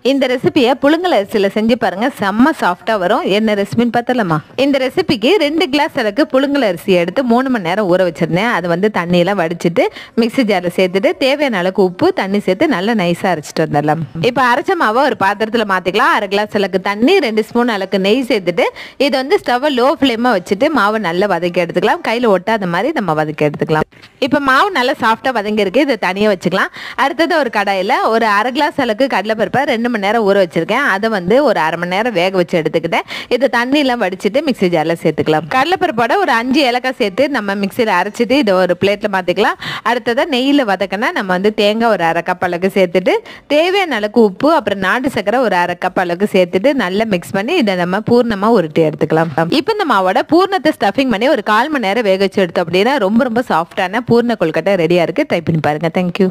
இந்த ரெசிபியை புழுங்கல் அரிசியில் செஞ்சு பாருங்க, செம்ம சாஃப்டா வரும். என்ன ரெசிபின்னு பார்த்தலாமா? இந்த ரெசிபிக்கு 2 கிளாஸ் அளவுக்கு புழுங்கல் அரிசியை எடுத்து 3 மணி நேரம் ஊற வச்சிருந்தேன். அது வந்து தண்ணியெல்லாம் வடிச்சிட்டு மிக்ஸி ஜாரில் சேர்த்துட்டு தேவையான அளவுக்கு உப்பு தண்ணி சேர்த்து நல்லா நைஸாக அரைச்சிட்டு வந்துடலாம். இப்போ அரைச்ச மாவை ஒரு பாத்திரத்தில் மாற்றிக்கலாம். 1/2 கிளாஸ் அளவுக்கு தண்ணி, 2 ஸ்பூன் அளவுக்கு நெய் சேர்த்துட்டு இதை வந்து ஸ்டவ்வை லோ ஃப்ளேமாக வச்சுட்டு மாவை நல்லா வதக்கி எடுத்துக்கலாம். கையில் ஒட்டாத மாதிரி நம்ம வதக்கி எடுத்துக்கலாம். இப்போ மாவு நல்லா சாஃப்டாக வதங்கிருக்கு, இதை தனியாக வச்சுக்கலாம். அடுத்தது ஒரு கடாயில் ஒரு 1/2 கிளாஸ் அளவுக்கு கடலைப்பருப்பை 2 மணி நேரம் ஊற வச்சிருக்கேன். அதை வந்து ஒரு 1/2 மணி நேரம் வேக வச்சு எடுத்துக்கிட்டேன். இதை தண்ணியெல்லாம் வடிச்சிட்டு மிக்ஸி ஜாரில் சேர்த்துக்கலாம். கடலைப்பருப்போட ஒரு 5 ஏலக்காய் சேர்த்து நம்ம மிக்ஸியில் அரைச்சிட்டு இதை ஒரு பிளேட்டில் மாற்றிக்கலாம். அடுத்ததாக நெய்யில் வதக்கினா நம்ம வந்து தேங்காய் ஒரு 1/2 கப் அளவுக்கு சேர்த்துட்டு தேவையான அளவுக்கு உப்பு அப்புறம் நாட்டு சக்கரை ஒரு 1/2 கப் அளவுக்கு சேர்த்துட்டு நல்லா மிக்ஸ் பண்ணி இதை நம்ம பூர்ணமாக உருட்டி எடுத்துக்கலாம். இப்போ இந்த மாவோட பூர்ணத்தை ஸ்டஃபிங் பண்ணி ஒரு 1/4 மணி நேரம் வேக வச்சு எடுத்தோம் அப்படின்னா ரொம்ப ரொம்ப சாஃப்டான பூர்ண கொழுக்கட்டை ரெடியாக இருக்குது. ட்ரை பண்ணி பாருங்கள். தேங்க்யூ.